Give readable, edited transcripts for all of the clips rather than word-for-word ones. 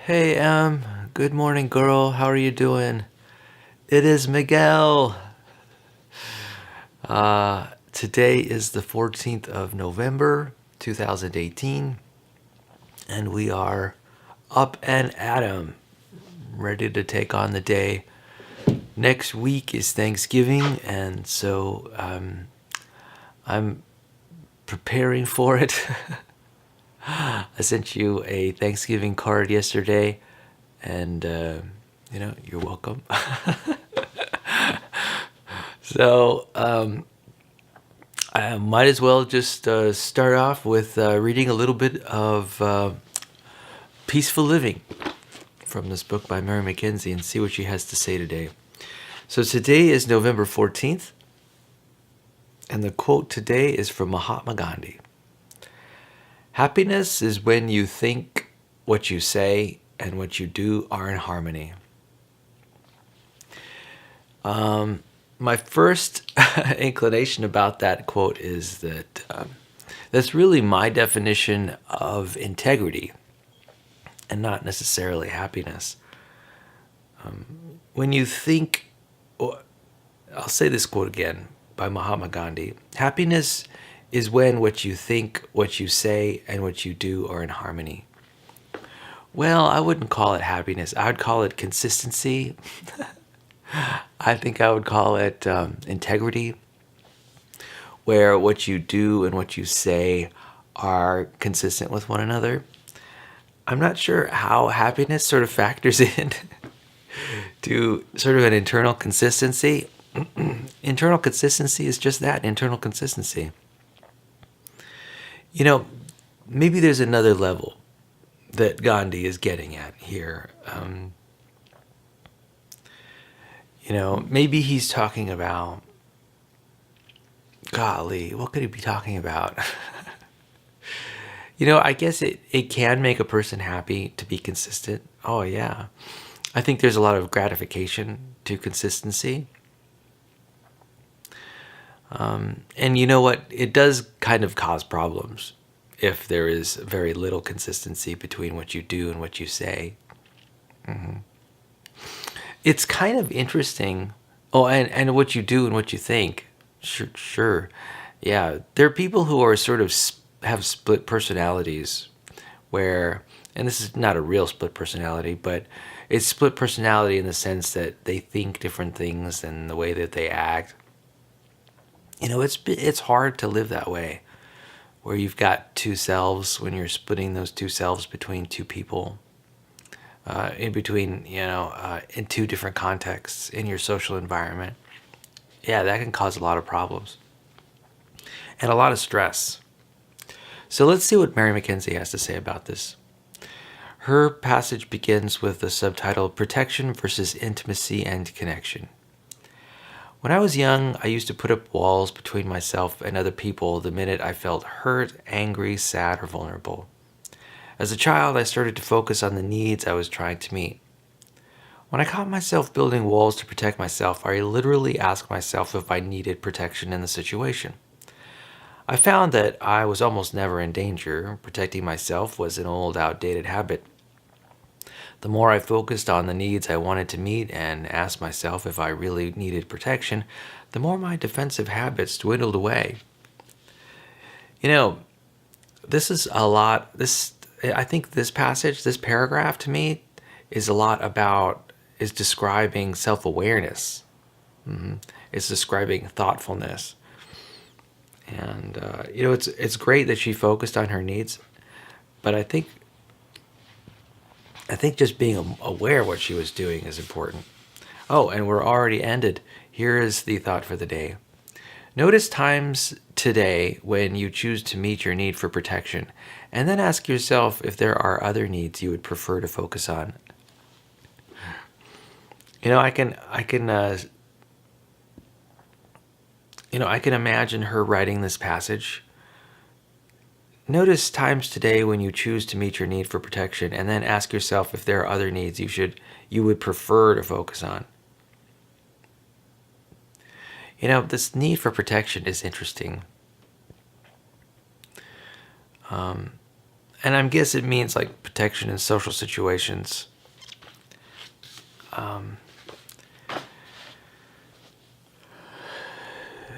Hey, good morning, girl. How are you doing? It is Miguel. Today is the 14th of November, 2018, and we are up and at 'em, ready to take on the day. Next week is Thanksgiving, and so I'm preparing for it. I sent you a Thanksgiving card yesterday, and you're welcome. So I might as well just start off with reading a little bit of Peaceful Living from this book by Mary McKenzie and see what she has to say today. So today is November 14th, and the quote today is from Mahatma Gandhi. Happiness is when you think what you say and what you do are in harmony. My first inclination about that quote is that that's really my definition of integrity and not necessarily happiness. When you think, I'll say this quote again by Mahatma Gandhi: happiness is when what you think, what you say, and what you do are in harmony. Well, I wouldn't call it happiness. I would call it consistency. I think I would call it integrity, where what you do and what you say are consistent with one another. I'm not sure how happiness sort of factors in to sort of an internal consistency. Internal consistency is just that, internal consistency. You know, maybe there's another level that Gandhi is getting at here. Maybe he's talking about, golly, what could he be talking about? I guess it can make a person happy to be consistent. Oh, yeah. I think there's a lot of gratification to consistency. And you know what? It does kind of cause problems if there is very little consistency between what you do and what you say. It's kind of interesting. Oh, and what you do and what you think. Sure. Yeah, there are people who are sort of have split personalities where, and this is not a real split personality, but it's split personality in the sense that they think different things and the way that they act. It's hard to live that way, where you've got two selves when you're splitting those two selves between two people, in between, in two different contexts in your social environment. Yeah, that can cause a lot of problems and a lot of stress. So let's see what Mary McKenzie has to say about this. Her passage begins with the subtitle Protection versus Intimacy and Connection. When I was young, I used to put up walls between myself and other people the minute I felt hurt, angry, sad, or vulnerable. As a child, I started to focus on the needs I was trying to meet. When I caught myself building walls to protect myself, I literally asked myself if I needed protection in the situation. I found that I was almost never in danger. Protecting myself was an old, outdated habit. The more I focused on the needs I wanted to meet and asked myself if I really needed protection, the more my defensive habits dwindled away. This is a lot. I think this passage, this paragraph to me, is a lot about, is describing self-awareness. It's describing thoughtfulness. And, it's great that she focused on her needs, but I think just being aware of what she was doing is important. Oh, and we're already ended. Here is the thought for the day. Notice times today when you choose to meet your need for protection, and then ask yourself if there are other needs you would prefer to focus on. I can imagine her writing this passage. Notice times today when you choose to meet your need for protection, and then ask yourself if there are other needs you would prefer to focus on. This need for protection is interesting. and I guess it means like protection in social situations.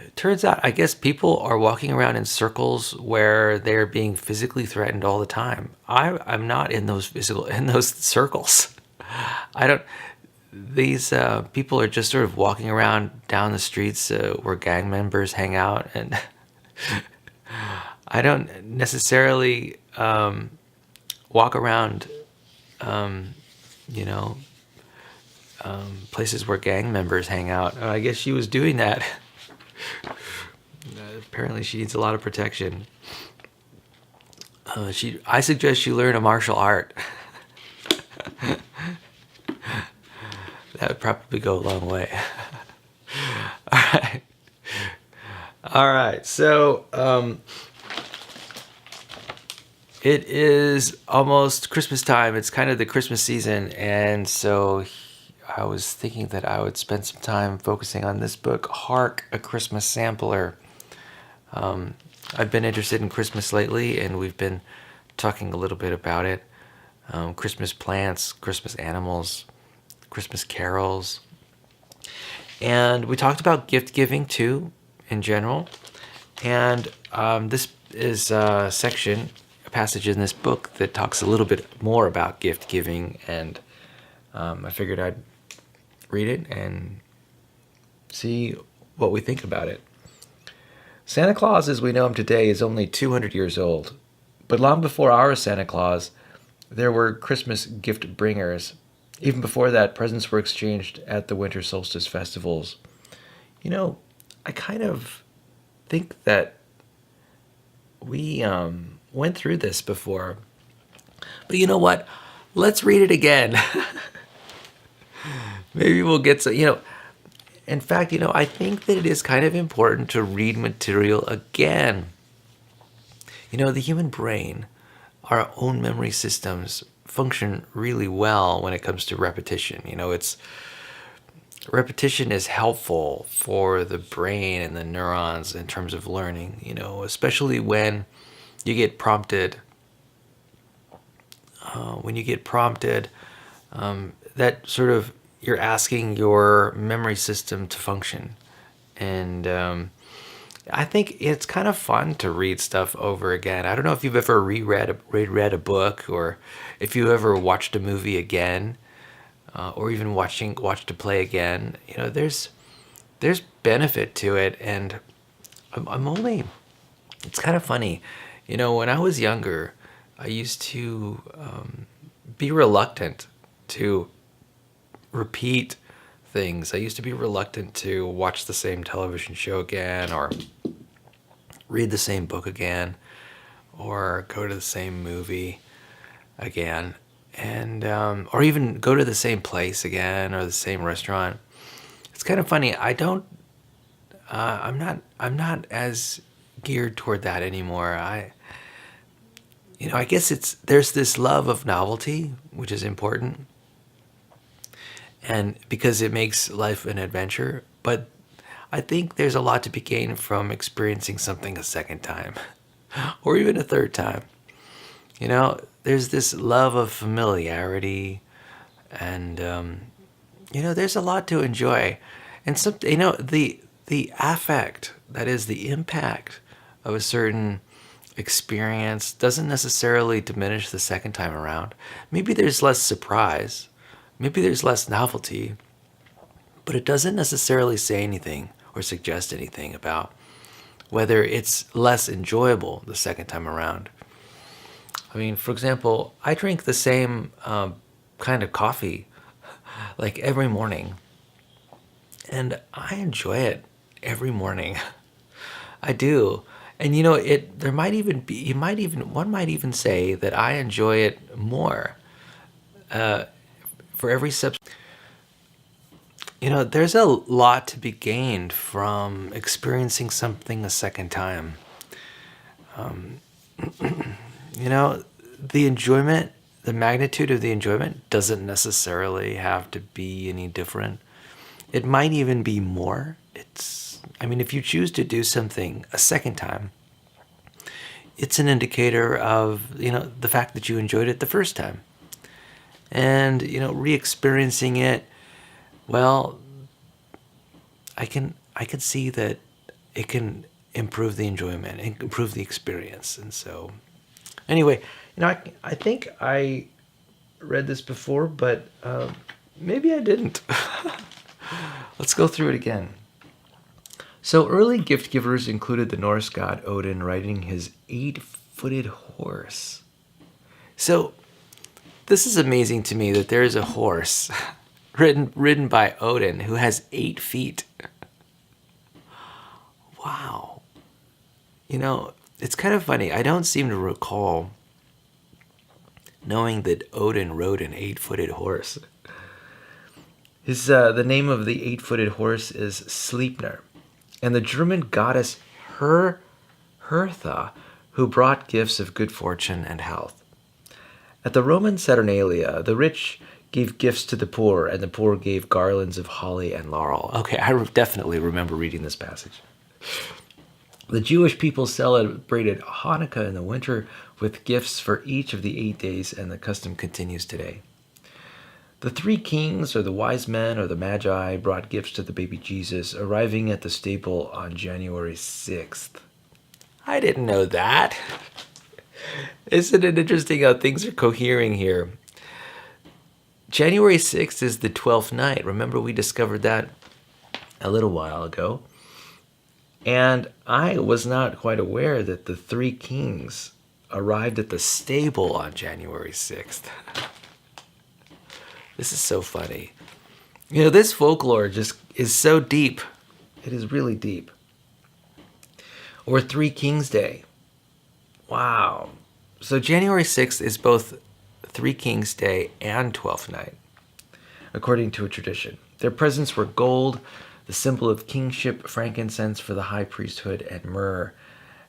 It turns out, I guess people are walking around in circles where they're being physically threatened all the time. I'm not in those circles. I don't. These people are just sort of walking around down the streets where gang members hang out, and I don't necessarily walk around, you know, places where gang members hang out. I guess she was doing that. Apparently, she needs a lot of protection. I suggest she learn a martial art. That would probably go a long way. All right. All right. So, it is almost Christmas time. It's kind of the Christmas season. And so I was thinking that I would spend some time focusing on this book, Hark, A Christmas Sampler. I've been interested in Christmas lately, and we've been talking a little bit about it. Christmas plants, Christmas animals, Christmas carols. And we talked about gift giving too, in general. And this is a passage in this book that talks a little bit more about gift giving. And I figured I'd read it and see what we think about it. Santa Claus, as we know him today, is only 200 years old. But long before our Santa Claus, there were Christmas gift bringers. Even before that, presents were exchanged at the winter solstice festivals. You know, I kind of think that we went through this before. But you know what? Let's read it again. Maybe we'll get some, in fact, I think that it is kind of important to read material again. The human brain, our own memory systems function really well when it comes to repetition. Repetition is helpful for the brain and the neurons in terms of learning, especially when you get prompted. That sort of, you're asking your memory system to function. And I think it's kind of fun to read stuff over again. I don't know if you've ever reread a book, or if you ever watched a movie again, or even watched a play again. There's benefit to it, and it's kind of funny. When I was younger, I used to be reluctant to repeat things. I used to be reluctant to watch the same television show again, or read the same book again, or go to the same movie again, and or even go to the same place again, or the same restaurant. It's kind of funny. I'm not as geared toward that anymore. I guess there's this love of novelty, which is important, and because it makes life an adventure. But I think there's a lot to be gained from experiencing something a second time, or even a third time. There's this love of familiarity, and there's a lot to enjoy, and the affect, that is the impact of a certain experience, doesn't necessarily diminish the second time around. Maybe there's less surprise. Maybe there's less novelty, but it doesn't necessarily say anything or suggest anything about whether it's less enjoyable the second time around. I mean, for example, I drink the same kind of coffee like every morning, and I enjoy it every morning. I do. And one might even say that I enjoy it more for every sip. There's a lot to be gained from experiencing something a second time. The enjoyment, the magnitude of the enjoyment doesn't necessarily have to be any different. It might even be more. If you choose to do something a second time, it's an indicator of, the fact that you enjoyed it the first time. And, re-experiencing it, well, I can see that it can improve the enjoyment and improve the experience. And so, anyway, I think I read this before, but maybe I didn't. Let's go through it again. So early gift givers included the Norse god Odin riding his 8-footed horse. So this is amazing to me that there is a horse ridden by Odin who has 8 feet. Wow. It's kind of funny. I don't seem to recall knowing that Odin rode an 8-footed horse. The name of the 8-footed horse is Sleipnir, and the German goddess Hertha, who brought gifts of good fortune and health. At the Roman Saturnalia, the rich gave gifts to the poor, and the poor gave garlands of holly and laurel. Okay, I definitely remember reading this passage. The Jewish people celebrated Hanukkah in the winter with gifts for each of the 8 days, and the custom continues today. The 3 kings, or the wise men, or the magi, brought gifts to the baby Jesus, arriving at the stable on January 6th. I didn't know that. Isn't it interesting how things are cohering here? January 6th is the 12th night. Remember, we discovered that a little while ago. And I was not quite aware that the 3 kings arrived at the stable on January 6th. This is so funny. This folklore just is so deep. It is really deep. Or 3 Kings Day. Wow. So January 6th is both 3 Kings Day and 12th night, according to a tradition. Their presents were gold, the symbol of kingship, frankincense for the high priesthood, and myrrh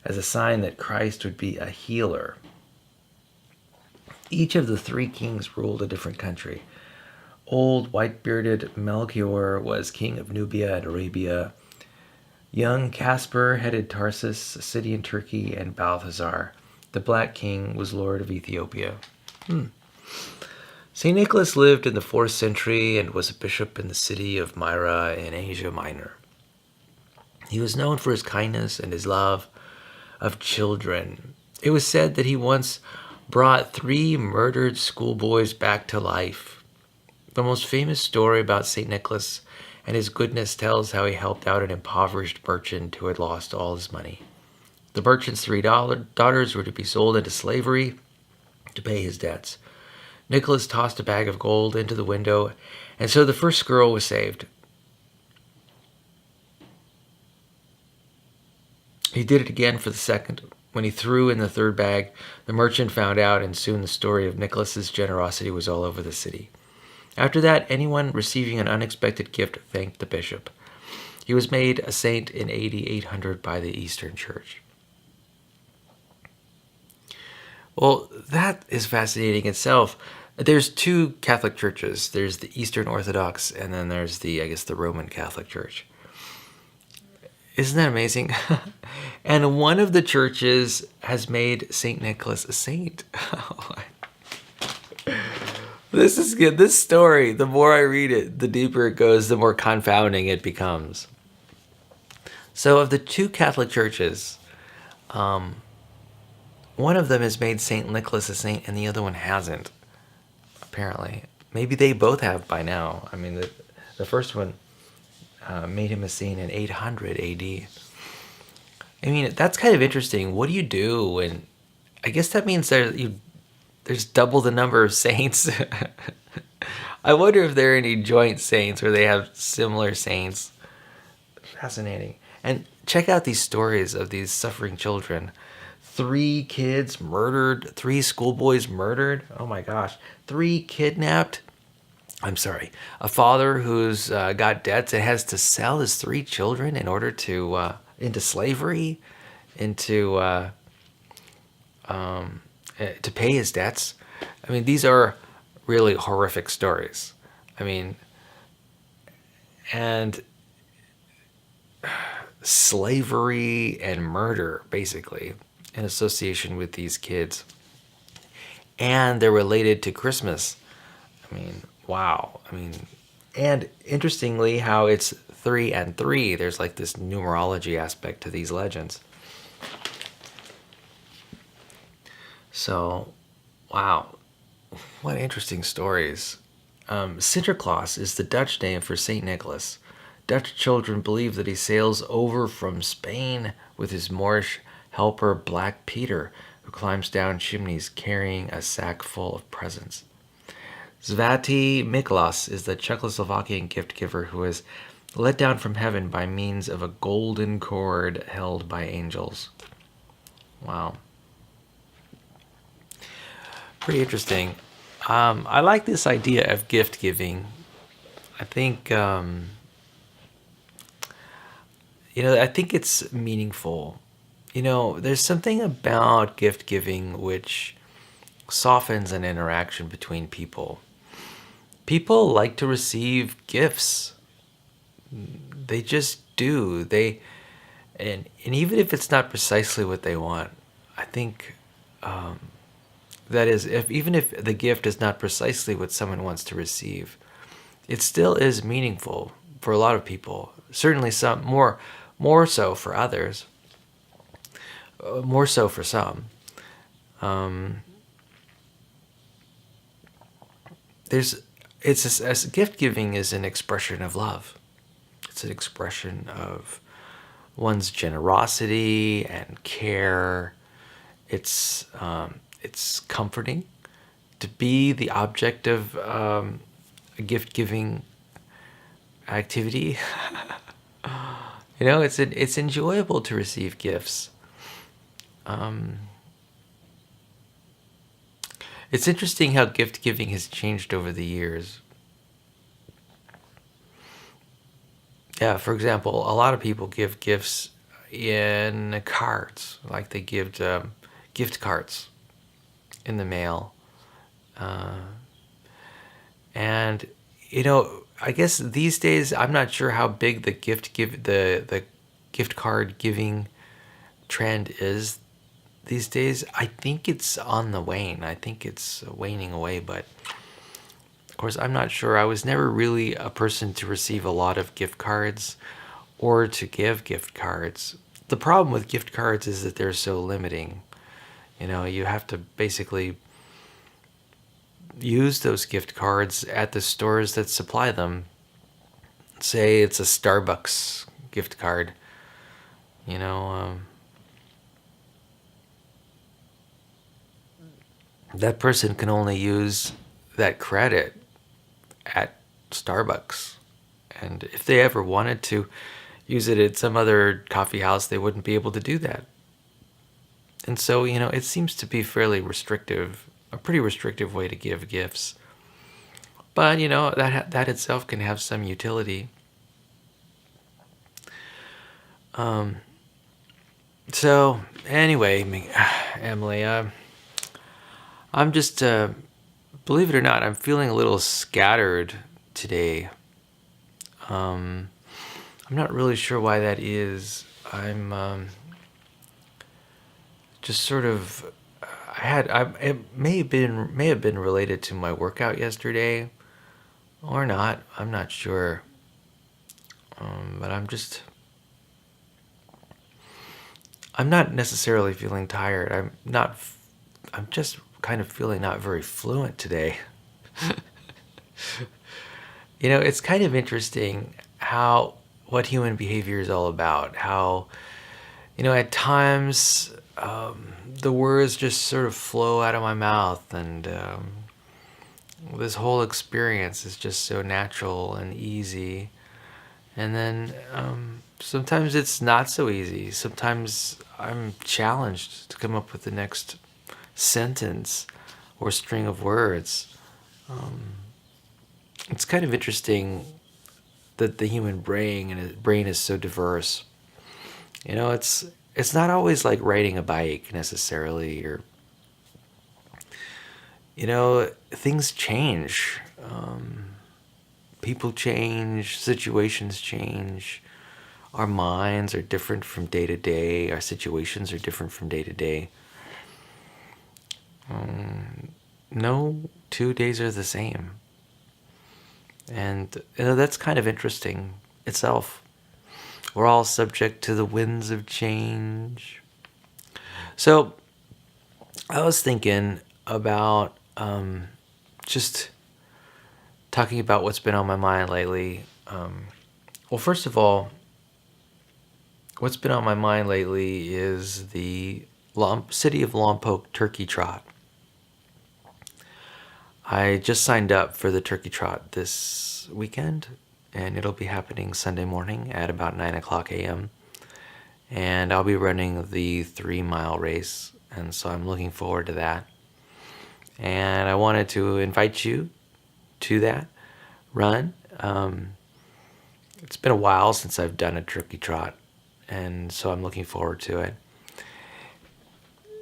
as a sign that Christ would be a healer. Each of the 3 kings ruled a different country. Old, white-bearded Melchior was king of Nubia and Arabia. Young Caspar headed Tarsus, a city in Turkey, and Balthazar, the Black King, was lord of Ethiopia. St. Nicholas lived in the 4th century and was a bishop in the city of Myra in Asia Minor. He was known for his kindness and his love of children. It was said that he once brought 3 murdered schoolboys back to life. The most famous story about St. Nicholas and his goodness tells how he helped out an impoverished merchant who had lost all his money. The merchant's 3 daughters were to be sold into slavery to pay his debts. Nicholas tossed a bag of gold into the window, and so the first girl was saved. He did it again for the second. When he threw in the 3rd bag, the merchant found out, and soon the story of Nicholas's generosity was all over the city. After that, anyone receiving an unexpected gift thanked the bishop. He was made a saint in AD 800 by the Eastern Church. Well, that is fascinating itself. There's 2 Catholic churches. There's the Eastern Orthodox, and then there's the Roman Catholic Church. Isn't that amazing? And one of the churches has made St. Nicholas a saint. This is good. This story, the more I read it, the deeper it goes, the more confounding it becomes. So of the 2 Catholic churches, one of them has made St. Nicholas a saint and the other one hasn't, apparently. Maybe they both have by now. I mean, the first one made him a saint in 800 AD. I mean, that's kind of interesting. What do you do when... I guess that means there's double the number of saints. I wonder if there are any joint saints where they have similar saints. Fascinating. And check out these stories of these suffering children. 3 kids murdered, 3 schoolboys murdered. Oh my gosh. 3 kidnapped. I'm sorry. A father who's got debts and has to sell his 3 children in order to into slavery, to pay his debts. I mean, these are really horrific stories. I mean, and slavery and murder, basically. in association with these kids. And they're related to Christmas. I mean, wow. I mean, and interestingly, how it's 3 and 3. There's like this numerology aspect to these legends. So, wow, what interesting stories. Sinterklaas is the Dutch name for St. Nicholas. Dutch children believe that he sails over from Spain with his Moorish helper Black Peter, who climbs down chimneys carrying a sack full of presents. Svatý Mikuláš is the Czechoslovakian gift giver who is let down from heaven by means of a golden cord held by angels. Wow. Pretty interesting. I like this idea of gift giving. I think, I think it's meaningful. There's something about gift giving which softens an interaction between people. People like to receive gifts. They just do. And even if it's not precisely what they want, I think that is, even if the gift is not precisely what someone wants to receive, it still is meaningful for a lot of people. Certainly some more so for others, more so for some. Gift giving is an expression of love. It's an expression of one's generosity and care. It's comforting to be the object of a gift giving activity. It's enjoyable to receive gifts. It's interesting how gift giving has changed over the years. Yeah, for example, a lot of people give gifts in cards, like they give gift cards in the mail. And I guess these days I'm not sure how big the gift card giving trend is these days. I think it's on the wane. I think it's waning away, but of course I'm not sure. I was never really a person to receive a lot of gift cards or to give gift cards. The problem with gift cards is that they're so limiting. You have to basically use those gift cards at the stores that supply them. Say it's a Starbucks gift card. That person can only use that credit at Starbucks. And if they ever wanted to use it at some other coffee house, they wouldn't be able to do that. And so, it seems to be fairly restrictive, a pretty restrictive way to give gifts. But, that itself can have some utility. So, anyway, Emily, I'm just, believe it or not, I'm feeling a little scattered today. I'm not really sure why that is. I'm just sort of, it may have been related to my workout yesterday, or not. I'm not sure. But I'm not necessarily feeling tired. I'm just kind of feeling not very fluent today. It's kind of interesting what human behavior is all about. How, at times, the words just sort of flow out of my mouth, and this whole experience is just so natural and easy. And then sometimes it's not so easy. Sometimes I'm challenged to come up with the next sentence or string of words. It's kind of interesting that the human brain is so diverse. It's not always like riding a bike necessarily, or things change. People change, situations change, our minds are different from day to day. Our situations are different from day to day. No 2 days are the same. And that's kind of interesting itself. We're all subject to the winds of change. So I was thinking about just talking about what's been on my mind lately. Well, first of all, what's been on my mind lately is the City of Lompoc Turkey Trot. I just signed up for the Turkey Trot this weekend, and it'll be happening Sunday morning at about 9 o'clock a.m. And I'll be running the 3-mile race, and so I'm looking forward to that. And I wanted to invite you to that run. It's been a while since I've done a turkey trot, and so I'm looking forward to it.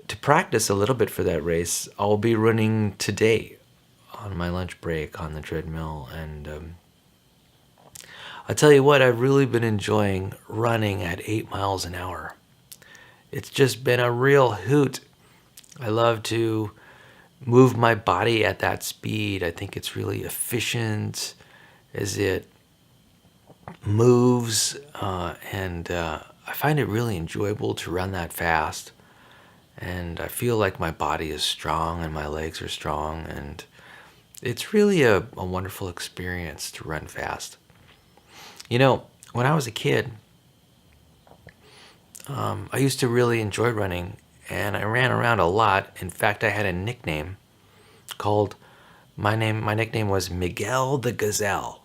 To practice a little bit for that race, I'll be running today on my lunch break on the treadmill, and I'll tell you what, I've really been enjoying running at 8 miles an hour. It's just been a real hoot. I love to move my body at that speed. I think it's really efficient as it moves, and I find it really enjoyable to run that fast. And I feel like my body is strong and my legs are strong, and it's really a wonderful experience to run fast. You know, when I was a kid, I used to really enjoy running, and I ran around a lot. In fact, I had a nickname called, my nickname was Miguel the Gazelle.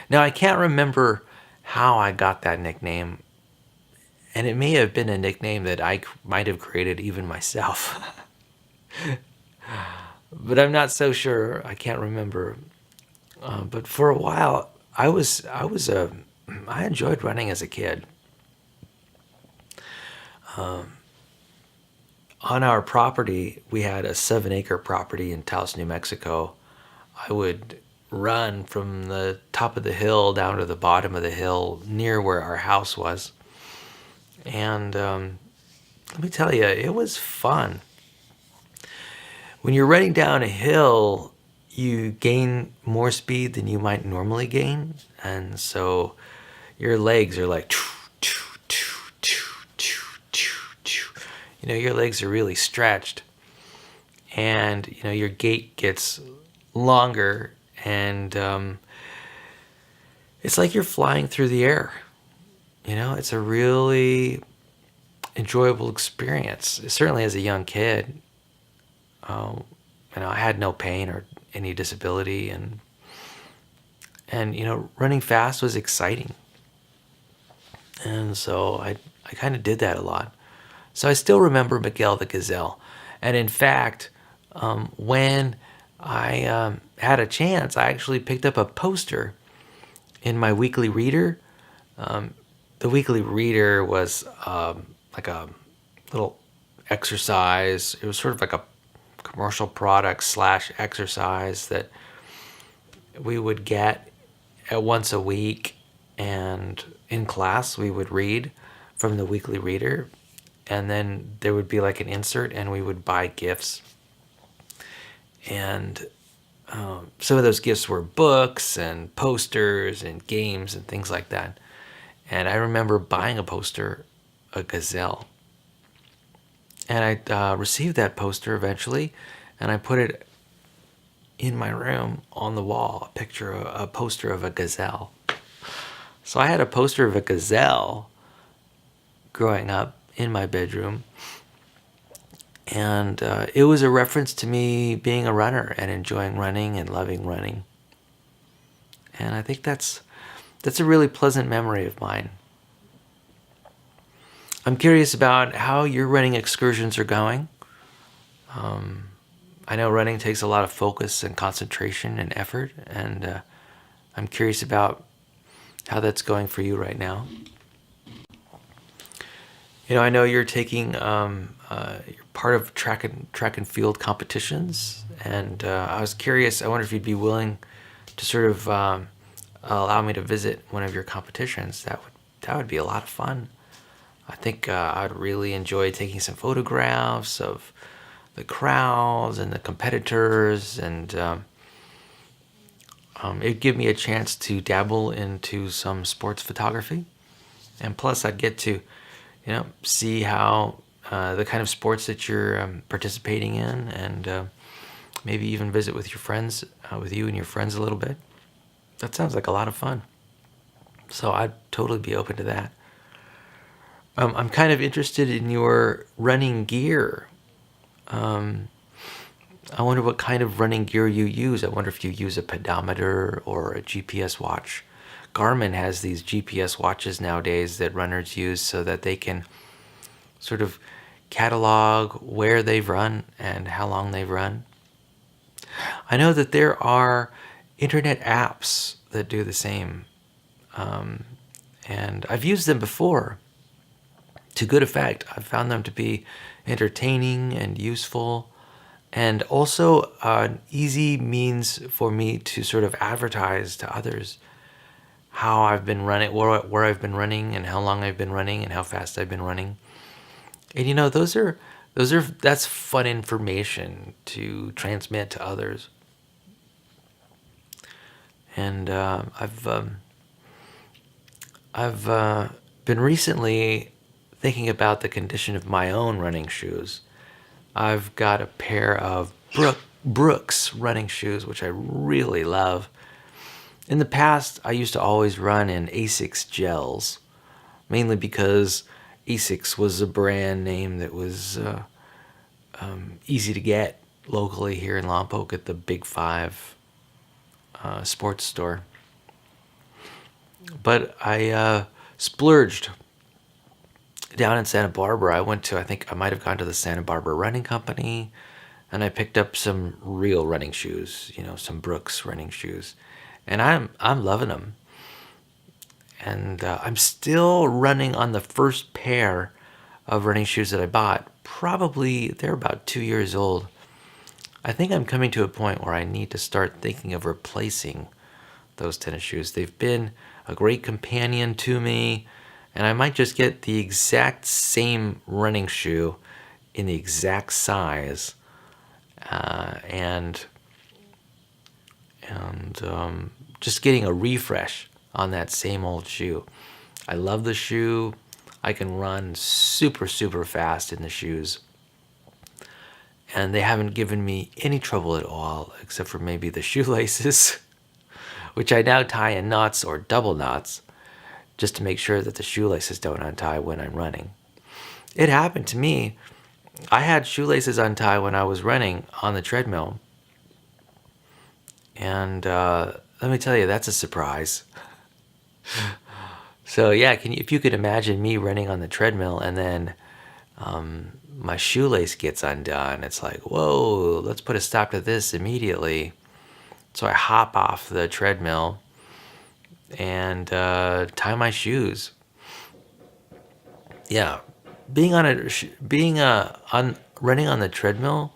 Now, I can't remember how I got that nickname, and it may have been a nickname that I might have created even myself. But I'm not so sure. I can't remember. But for a while, I enjoyed running as a kid. On our property, we had a 7-acre property in Taos, New Mexico. I would run from the top of the hill down to the bottom of the hill near where our house was. And let me tell you, it was fun. When you're running down a hill, you gain more speed than you might normally gain. And so your legs are like, your legs are really stretched. And, your gait gets longer, and it's like you're flying through the air. It's a really enjoyable experience. Certainly as a young kid, I had no pain or any disability, and running fast was exciting. And so I kind of did that a lot. So I still remember Miguel the Gazelle. And in fact, when I had a chance, I actually picked up a poster in my weekly reader. The weekly reader was like a little exercise. It was sort of like a commercial product / exercise that we would get once a week. And in class, we would read from the weekly reader. And then there would be like an insert, and we would buy gifts. And some of those gifts were books and posters and games and things like that. And I remember buying a poster, a gazelle. And I received that poster eventually, and I put it in my room on the wall, a poster of a gazelle. So I had a poster of a gazelle growing up in my bedroom. And it was a reference to me being a runner and enjoying running and loving running. And I think that's a really pleasant memory of mine. I'm curious about how your running excursions are going. I know running takes a lot of focus and concentration and effort, and I'm curious about how that's going for you right now. I know you're taking, you're part of track and field competitions, and I was curious. I wonder if you'd be willing to sort of allow me to visit one of your competitions, that would be a lot of fun. I think I'd really enjoy taking some photographs of the crowds and the competitors, and it'd give me a chance to dabble into some sports photography. And plus, I'd get to, see how the kind of sports that you're participating in, and maybe even visit with your friends, with you and your friends a little bit. That sounds like a lot of fun. So I'd totally be open to that. I'm kind of interested in your running gear. I wonder what kind of running gear you use. I wonder if you use a pedometer or a GPS watch. Garmin has these GPS watches nowadays that runners use so that they can sort of catalog where they've run and how long they've run. I know that there are internet apps that do the same, and I've used them before to good effect. I've found them to be entertaining and useful, and also an easy means for me to sort of advertise to others how I've been running, where I've been running, and how long I've been running, and how fast I've been running. And that's fun information to transmit to others. And I've been recently thinking about the condition of my own running shoes. I've got a pair of Brooks running shoes, which I really love. In the past, I used to always run in Asics gels, mainly because Asics was a brand name that was easy to get locally here in Lompoc at the Big Five sports store. But I splurged down in Santa Barbara. I think I might have gone to the Santa Barbara Running Company, and I picked up some real running shoes, some Brooks running shoes. And I'm loving them. And I'm still running on the first pair of running shoes that I bought. Probably they're about 2 years old. I think I'm coming to a point where I need to start thinking of replacing those tennis shoes. They've been a great companion to me, and I might just get the exact same running shoe in the exact size, and just getting a refresh on that same old shoe. I love the shoe. I can run super, super fast in the shoes. And they haven't given me any trouble at all, except for maybe the shoelaces, which I now tie in knots or double knots, just to make sure that the shoelaces don't untie when I'm running. It happened to me. I had shoelaces untie when I was running on the treadmill. And let me tell you, that's a surprise. So yeah, if you could imagine me running on the treadmill and then my shoelace gets undone, it's like, whoa, let's put a stop to this immediately. So I hop off the treadmill and tie my shoes. Yeah, running on the treadmill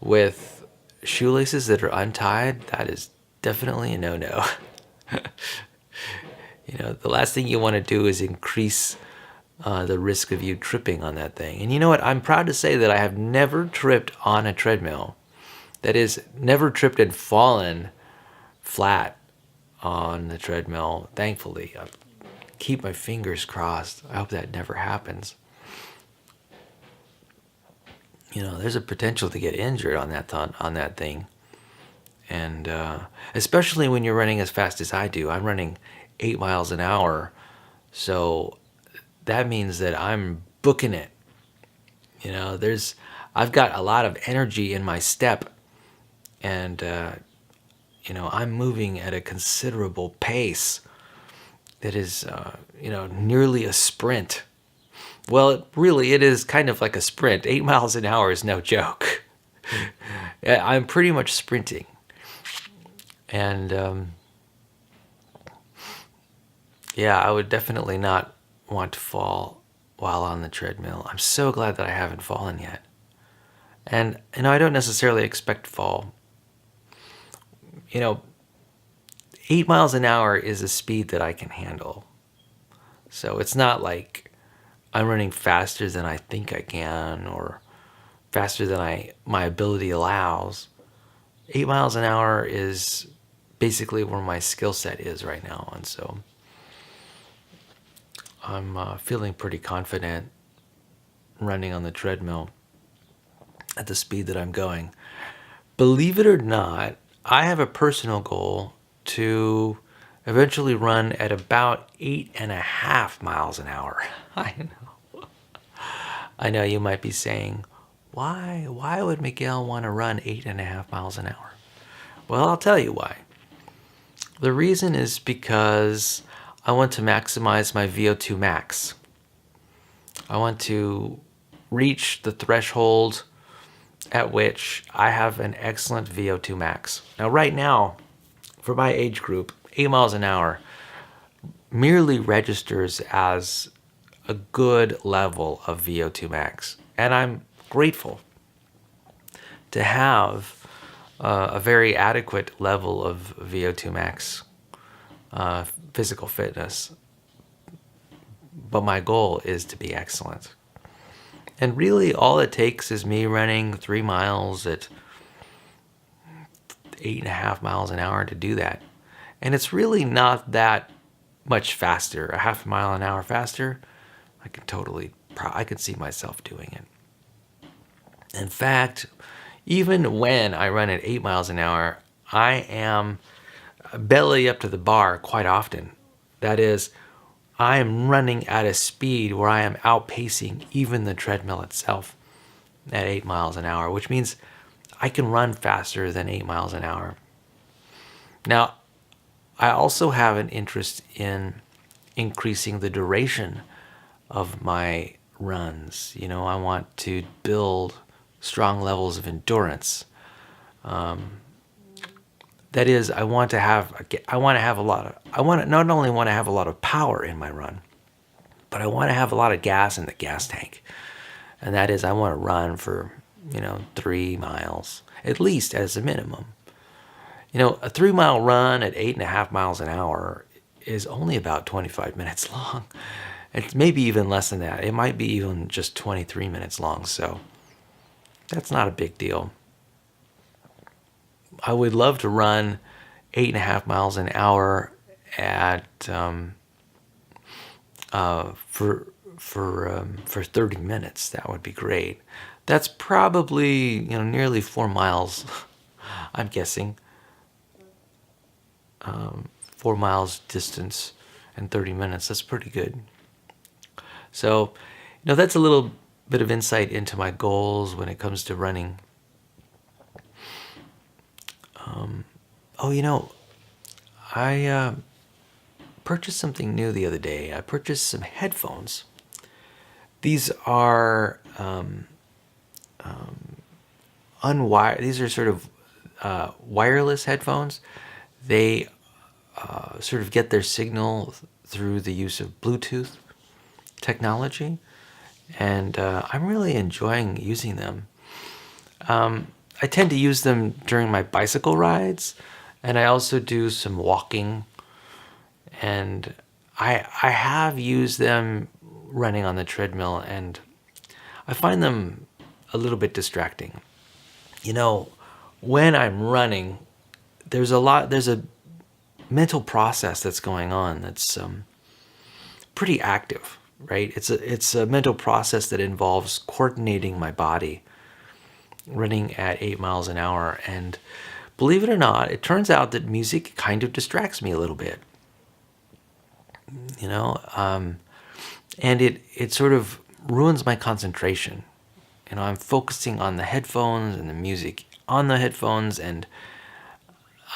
with shoelaces that are untied, that is definitely a no-no. The last thing you want to do is increase the risk of you tripping on that thing. And you know what? I'm proud to say that I have never tripped on a treadmill. That is, never tripped and fallen flat on the treadmill, thankfully. I keep my fingers crossed. I hope that never happens. There's a potential to get injured on that thing. And especially when you're running as fast as I do. I'm running 8 miles an hour. So that means that I'm booking it. I've got a lot of energy in my step, and I'm moving at a considerable pace that is nearly a sprint. Well, it is kind of like a sprint. 8 miles an hour is no joke. I'm pretty much sprinting. And yeah, I would definitely not want to fall while on the treadmill. I'm so glad that I haven't fallen yet. And I don't necessarily expect to fall. 8 miles an hour is a speed that I can handle. So it's not like I'm running faster than I think I can or faster than my ability allows. 8 miles an hour is basically where my skill set is right now. And so I'm feeling pretty confident running on the treadmill at the speed that I'm going. Believe it or not, I have a personal goal to eventually run at about 8.5 miles an hour. I know. I know you might be saying, why would Miguel want to run 8.5 miles an hour? Well, I'll tell you why. The reason is because I want to maximize my VO2 max. I want to reach the threshold at which I have an excellent VO2 max. Now, right now, for my age group, 8 miles an hour merely registers as a good level of VO2 max. And I'm grateful to have a very adequate level of VO2 max physical fitness. But my goal is to be excellent. And really all it takes is me running 3 miles at 8.5 miles an hour to do that. And it's really not that much faster. A half mile an hour faster, I could see myself doing it. In fact, even when I run at 8 miles an hour, I am belly up to the bar quite often. That is, I am running at a speed where I am outpacing even the treadmill itself at 8 miles an hour, which means I can run faster than 8 miles an hour. Now, I also have an interest in increasing the duration of my runs. I want to build strong levels of endurance. That is, I want to not only want to have a lot of power in my run, but I want to have a lot of gas in the gas tank. And that is, I want to run for, 3 miles, at least as a minimum. A 3-mile run at 8.5 miles an hour is only about 25 minutes long. It's maybe even less than that. It might be even just 23 minutes long. So that's not a big deal. I would love to run 8.5 miles an hour at for 30 minutes. That would be great. That's probably nearly 4 miles. I'm guessing 4 miles distance in 30 minutes. That's pretty good. So, that's a little bit of insight into my goals when it comes to running. I purchased something new the other day. I purchased some headphones. These are unwired. These are sort of wireless headphones. They sort of get their signal through the use of Bluetooth technology, and I'm really enjoying using them. I tend to use them during my bicycle rides, and I also do some walking, and I have used them running on the treadmill, and I find them a little bit distracting. When I'm running, there's a mental process that's going on that's pretty active, right? It's a mental process that involves coordinating my body running at 8 miles an hour. And believe it or not, it turns out that music kind of distracts me a little bit. And it sort of ruins my concentration. I'm focusing on the headphones and the music on the headphones, and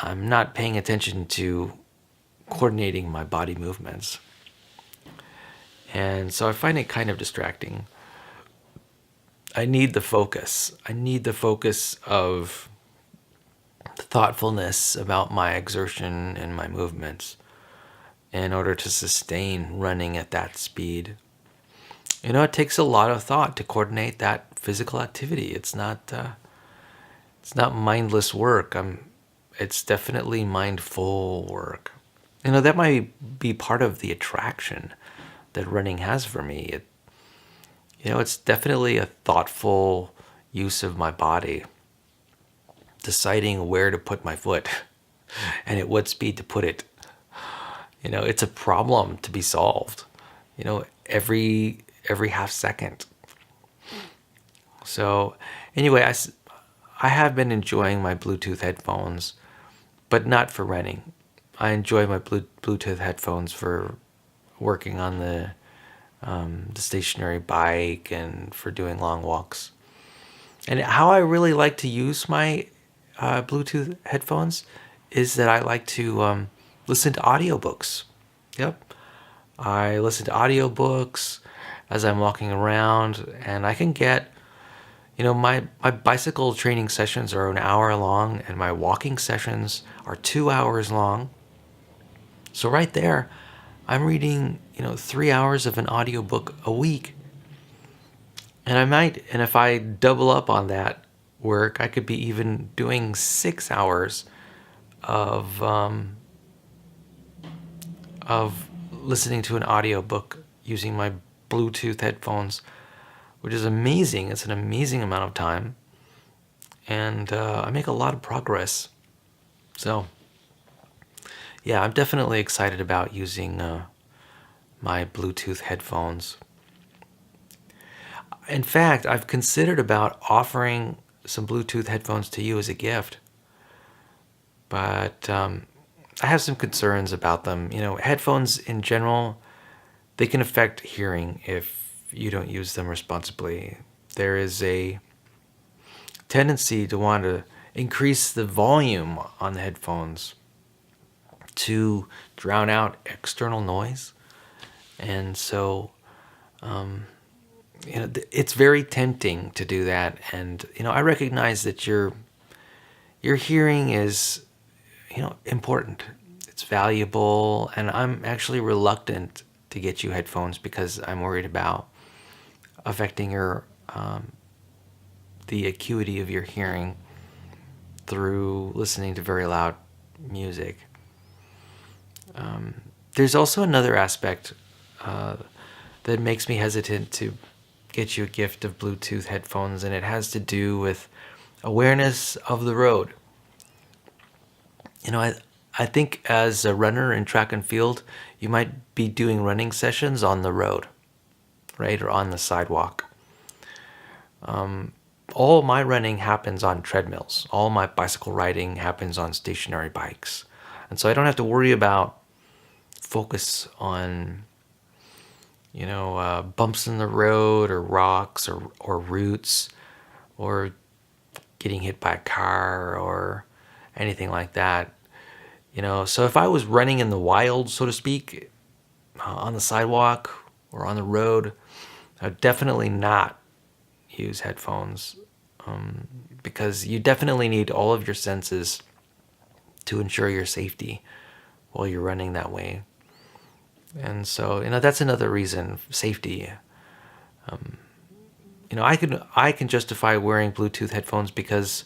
I'm not paying attention to coordinating my body movements. And so I find it kind of distracting. I need the focus. I need the focus of thoughtfulness about my exertion and my movements in order to sustain running at that speed. It takes a lot of thought to coordinate that physical activity. It's not mindless work. It's definitely mindful work. That might be part of the attraction that running has for me. It's definitely a thoughtful use of my body, deciding where to put my foot and at what speed to put it. It's a problem to be solved, every half second. So anyway, I have been enjoying my Bluetooth headphones, but not for running. I enjoy my Bluetooth headphones for working on the stationary bike and for doing long walks. And how I really like to use my Bluetooth headphones is that I like to listen to audiobooks. Yep. I listen to audiobooks as I'm walking around, and I can get, my bicycle training sessions are an hour long, and my walking sessions are 2 hours long. So right there, I'm reading, 3 hours of an audiobook a week. And if I double up on that work, I could be even doing 6 hours of listening to an audiobook using my Bluetooth headphones, which is amazing. It's an amazing amount of time. And I make a lot of progress. So, yeah, I'm definitely excited about using my Bluetooth headphones. In fact, I've considered about offering some Bluetooth headphones to you as a gift. But I have some concerns about them. Headphones in general, they can affect hearing if you don't use them responsibly. There is a tendency to want to increase the volume on the headphones to drown out external noise. And so, it's very tempting to do that. And, I recognize that your hearing is, important. It's valuable. And I'm actually reluctant to get you headphones because I'm worried about affecting the acuity of your hearing through listening to very loud music. There's also another aspect that makes me hesitant to get you a gift of Bluetooth headphones, and it has to do with awareness of the road. I think as a runner in track and field, you might be doing running sessions on the road, right, or on the sidewalk. All my running happens on treadmills. All my bicycle riding happens on stationary bikes. And so I don't have to worry about focus on, bumps in the road or rocks or roots or getting hit by a car or anything like that. So if I was running in the wild, so to speak, on the sidewalk or on the road, I would definitely not use headphones because you definitely need all of your senses to ensure your safety while you're running that way. And so, that's another reason, safety. I can justify wearing Bluetooth headphones because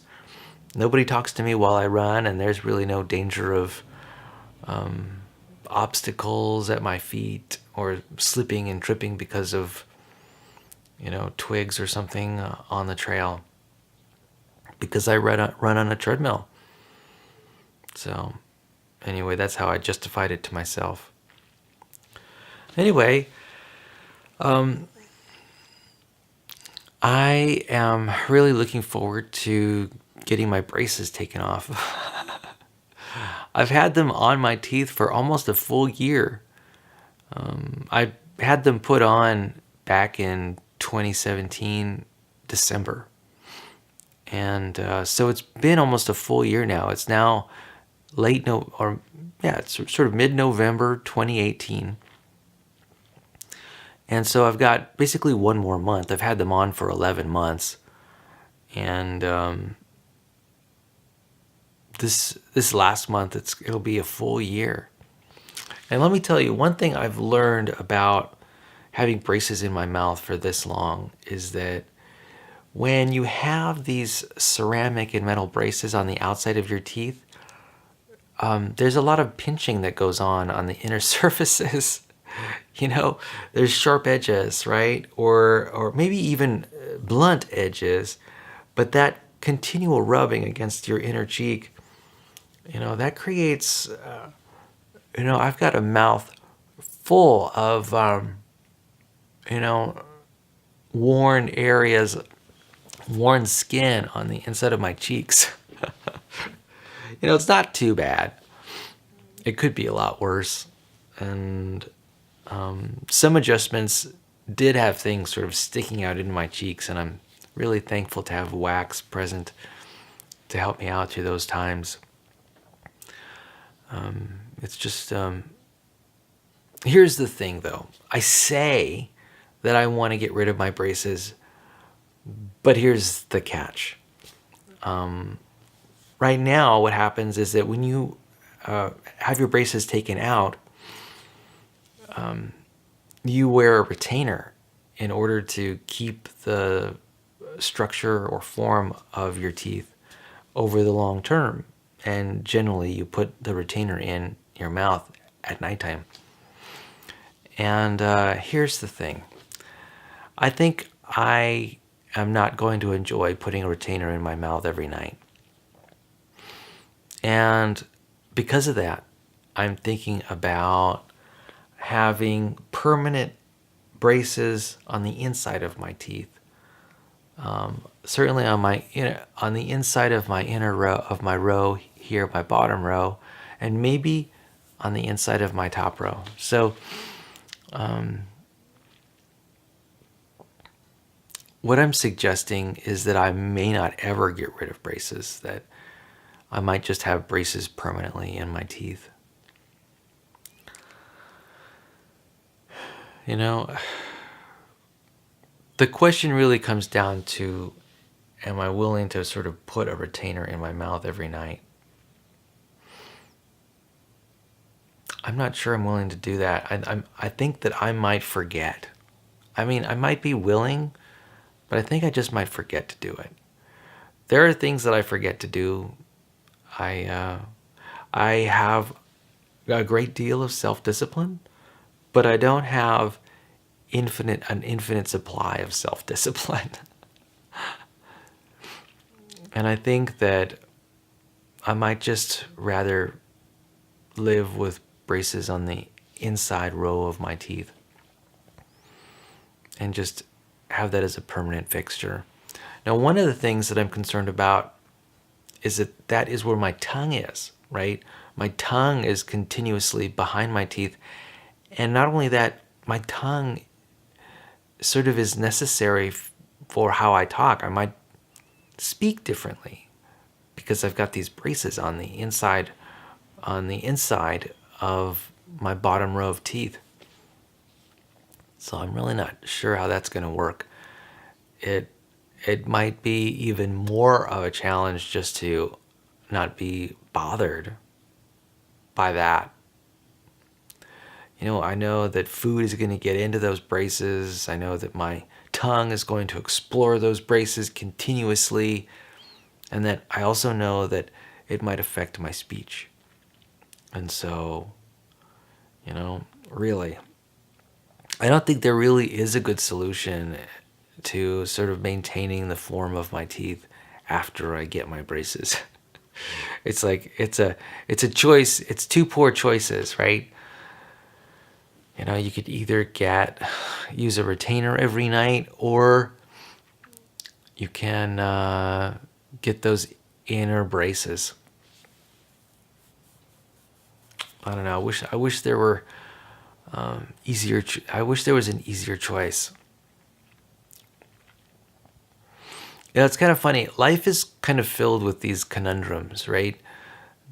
nobody talks to me while I run, and there's really no danger of obstacles at my feet or slipping and tripping because of, twigs or something on the trail, because I run on a treadmill. So anyway, that's how I justified it to myself. Anyway, I am really looking forward to getting my braces taken off. I've had them on my teeth for almost a full year. I had them put on back in 2017, December. And so it's been almost a full year now. It's now it's sort of mid-November 2018. And so I've got basically one more month. I've had them on for 11 months. And this last month, it'll be a full year. And let me tell you, one thing I've learned about having braces in my mouth for this long is that when you have these ceramic and metal braces on the outside of your teeth, there's a lot of pinching that goes on the inner surfaces. There's sharp edges, right? Or maybe even blunt edges, but that continual rubbing against your inner cheek, that creates, I've got a mouth full of, you know, worn areas, worn skin on the inside of my cheeks. It's not too bad. It could be a lot worse. And some adjustments did have things sort of sticking out into my cheeks, and I'm really thankful to have wax present to help me out through those times. It's just, here's the thing though. I say that I want to get rid of my braces, but here's the catch. Right now, what happens is that when you have your braces taken out, you wear a retainer in order to keep the structure or form of your teeth over the long term. And generally, you put the retainer in your mouth at nighttime. And here's the thing. I think I am not going to enjoy putting a retainer in my mouth every night. And because of that, I'm thinking about having permanent braces on the inside of my teeth. Certainly on the inside of my inner row of my row here, my bottom row, and maybe on the inside of my top row. So, what I'm suggesting is that I may not ever get rid of braces. That I might just have braces permanently in my teeth. The question really comes down to, am I willing to sort of put a retainer in my mouth every night? I'm not sure I'm willing to do that. I think that I might forget. I mean, I might be willing, but I think I just might forget to do it. There are things that I forget to do. I have a great deal of self-discipline, but I don't have an infinite supply of self-discipline. And I think that I might just rather live with braces on the inside row of my teeth and just have that as a permanent fixture. Now, one of the things that I'm concerned about is that is where my tongue is, right? My tongue is continuously behind my teeth. And not only that, my tongue sort of is necessary for how I talk. I might speak differently because I've got these braces on the inside of my bottom row of teeth. So I'm really not sure how that's going to work. It might be even more of a challenge just to not be bothered by that. I know that food is going to get into those braces. I know that my tongue is going to explore those braces continuously. And that I also know that it might affect my speech. And so, really, I don't think there really is a good solution to sort of maintaining the form of my teeth after I get my braces. It's like, it's a choice. It's two poor choices, right? You could either use a retainer every night, or you can get those inner braces. I don't know. I wish there were easier. I wish there was an easier choice. It's kind of funny. Life is kind of filled with these conundrums, right?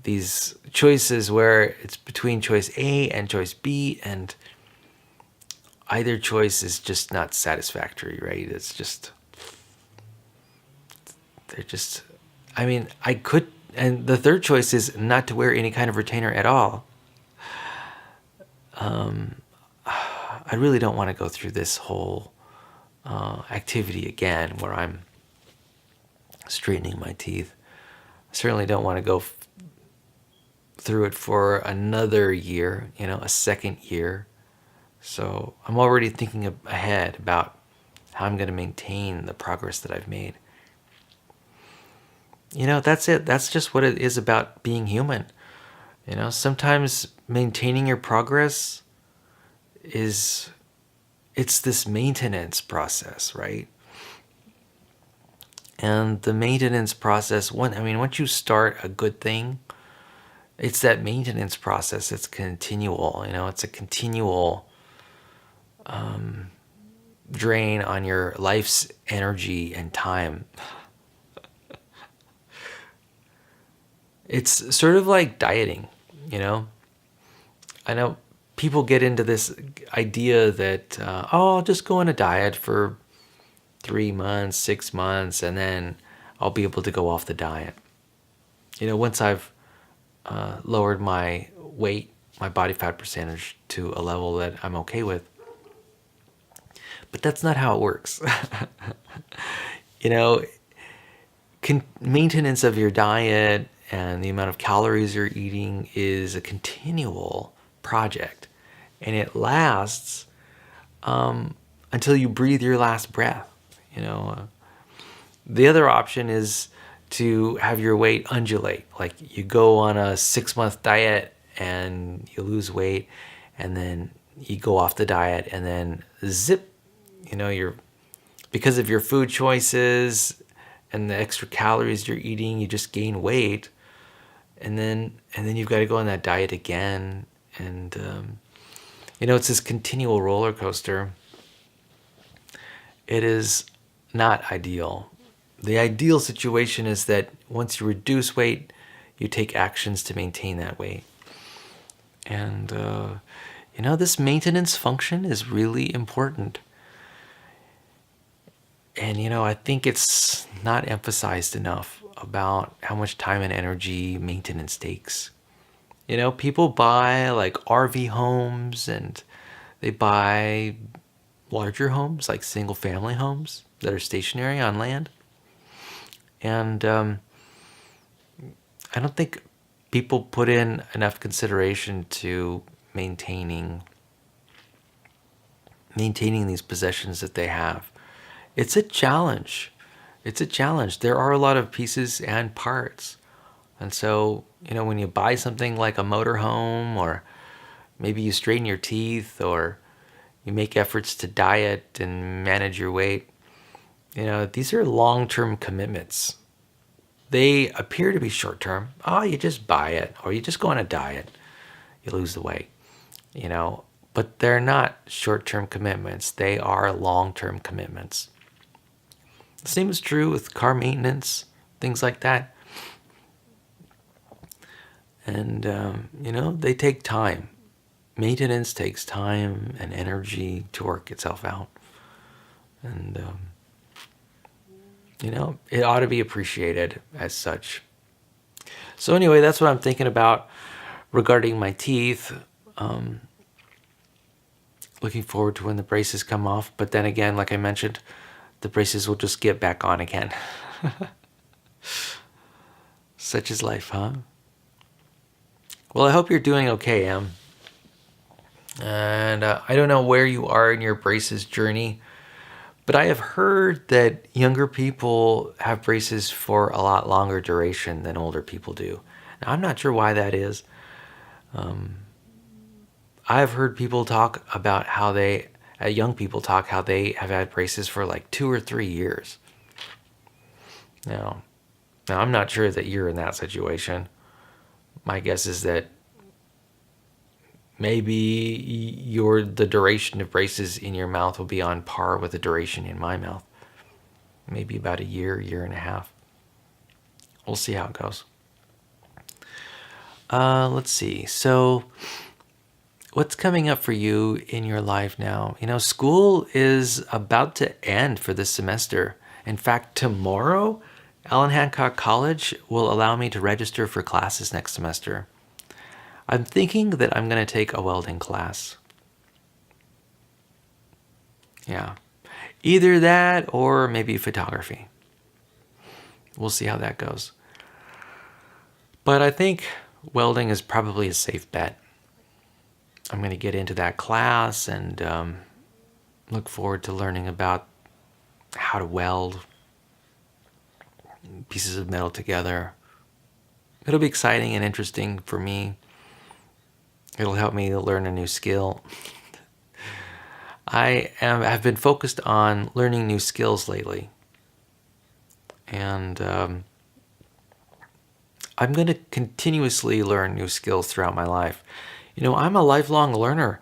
These choices where it's between choice A and choice B, and either choice is just not satisfactory, right? I could, and the third choice is not to wear any kind of retainer at all. I really don't want to go through this whole activity again where I'm straightening my teeth. I certainly don't want to go through it for another year, a second year. So I'm already thinking ahead about how I'm going to maintain the progress that I've made. That's it. That's just what it is about being human. Sometimes maintaining your progress it's this maintenance process, right? And the maintenance process, once you start a good thing, it's that maintenance process. It's continual, it's a continual drain on your life's energy and time. It's sort of like dieting, I know people get into this idea that, I'll just go on a diet for 3 months, 6 months, and then I'll be able to go off the diet. Once I've lowered my weight, my body fat percentage to a level that I'm okay with. But that's not how it works. Maintenance of your diet and the amount of calories you're eating is a continual project, and it lasts until you breathe your last breath. The other option is to have your weight undulate. Like you go on a 6-month diet and you lose weight, and then you go off the diet, and then zip, because of your food choices and the extra calories you're eating, you just gain weight, and then you've got to go on that diet again, and it's this continual roller coaster. It is not ideal. The ideal situation is that once you reduce weight, you take actions to maintain that weight. And this maintenance function is really important. And I think it's not emphasized enough about how much time and energy maintenance takes. People buy like RV homes, and they buy larger homes, like single family homes that are stationary on land. And I don't think people put in enough consideration to maintaining these possessions that they have. It's a challenge. There are a lot of pieces and parts. And so, when you buy something like a motorhome, or maybe you straighten your teeth, or you make efforts to diet and manage your weight, these are long-term commitments. They appear to be short-term. Oh, you just buy it, or you just go on a diet, you lose the weight, but they're not short-term commitments. They are long-term commitments. The same is true with car maintenance, things like that. And, they take time. Maintenance takes time and energy to work itself out. And, it ought to be appreciated as such. So anyway, that's what I'm thinking about regarding my teeth. Looking forward to when the braces come off. But then again, like I mentioned, the braces will just get back on again. Such is life, huh? Well, I hope you're doing okay, Em. And I don't know where you are in your braces journey, but I have heard that younger people have braces for a lot longer duration than older people do. Now, I'm not sure why that is. I've heard people talk about young people talk how they have had braces for like 2 or 3 years. Now, I'm not sure that you're in that situation. My guess is that maybe the duration of braces in your mouth will be on par with the duration in my mouth. Maybe about a year and a half. We'll see how it goes. Let's see. So, what's coming up for you in your life now? School is about to end for this semester. In fact, tomorrow, Allen Hancock College will allow me to register for classes next semester. I'm thinking that I'm going to take a welding class. Yeah. Either that or maybe photography. We'll see how that goes. But I think welding is probably a safe bet. I'm going to get into that class and look forward to learning about how to weld pieces of metal together. It'll be exciting and interesting for me. It'll help me learn a new skill. Have been focused on learning new skills lately. And I'm going to continuously learn new skills throughout my life. I'm a lifelong learner.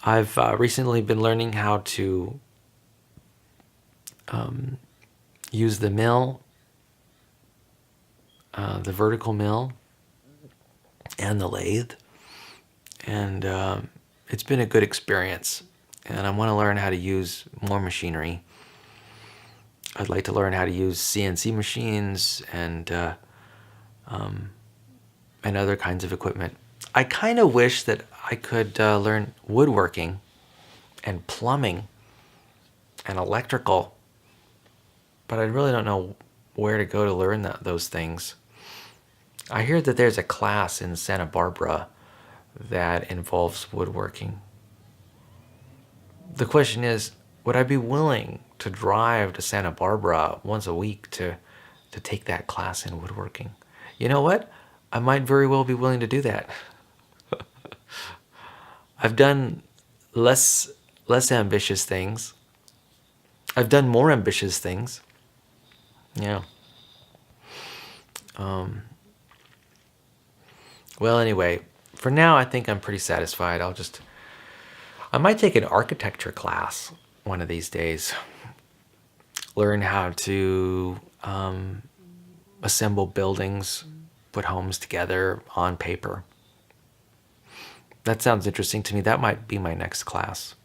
I've recently been learning how to use the mill, the vertical mill, and the lathe. And it's been a good experience. And I want to learn how to use more machinery. I'd like to learn how to use CNC machines and other kinds of equipment. I kind of wish that I could learn woodworking and plumbing and electrical, but I really don't know where to go to learn those things. I hear that there's a class in Santa Barbara that involves woodworking. The question is, would I be willing to drive to Santa Barbara once a week to take that class in woodworking? You know what? I might very well be willing to do that. I've done less ambitious things. I've done more ambitious things. Yeah. Well, anyway, for now, I think I'm pretty satisfied. I might take an architecture class one of these days. Learn how to assemble buildings, put homes together on paper. That sounds interesting to me. That might be my next class.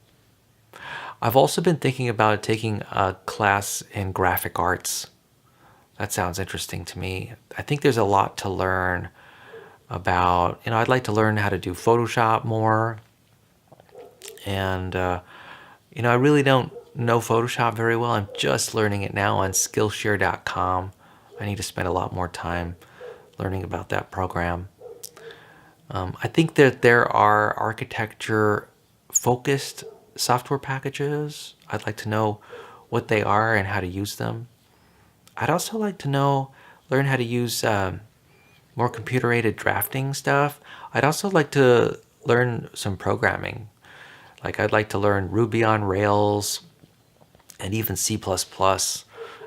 I've also been thinking about taking a class in graphic arts. That sounds interesting to me. I think there's a lot to learn about. I'd like to learn how to do Photoshop more. And, I really don't know Photoshop very well. I'm just learning it now on Skillshare.com. I need to spend a lot more time learning about that program. I think that there are architecture-focused software packages. I'd like to know what they are and how to use them. I'd also like to learn how to use more computer-aided drafting stuff. I'd also like to learn some programming. Like I'd like to learn Ruby on Rails and even C++.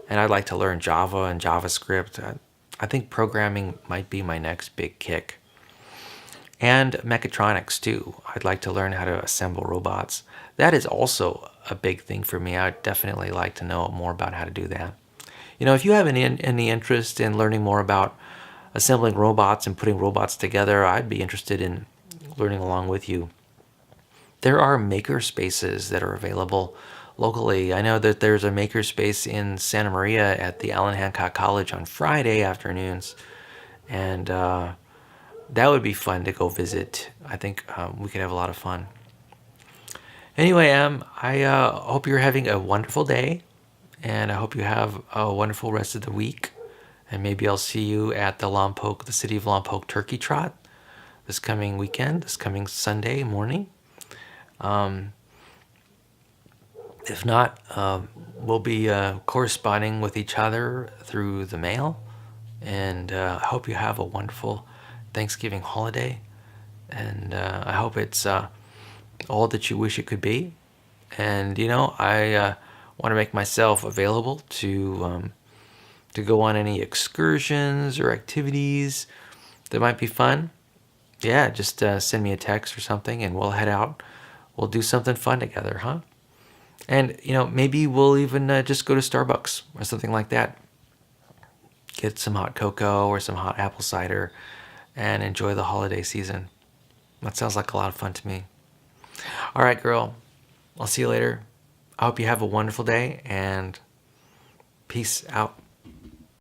And I'd like to learn Java and JavaScript. I think programming might be my next big kick. And mechatronics too. I'd like to learn how to assemble robots. That is also a big thing for me. I'd definitely like to know more about how to do that. If you have any interest in learning more about assembling robots and putting robots together, I'd be interested in learning along with you. There are maker spaces that are available locally. I know that there's a maker space in Santa Maria at the Allen Hancock College on Friday afternoons. And that would be fun to go visit. I think we could have a lot of fun. Anyway, I hope you're having a wonderful day. And I hope you have a wonderful rest of the week. And maybe I'll see you at the City of Lompoc Turkey Trot this coming weekend, this coming Sunday morning. If not, we'll be corresponding with each other through the mail. And I hope you have a wonderful Thanksgiving holiday. And I hope it's all that you wish it could be. And, I want to make myself available to go on any excursions or activities that might be fun. Yeah, just send me a text or something and we'll head out. We'll do something fun together, huh? And, maybe we'll even just go to Starbucks or something like that. Get some hot cocoa or some hot apple cider and enjoy the holiday season. That sounds like a lot of fun to me. All right, girl. I'll see you later. I hope you have a wonderful day and peace out.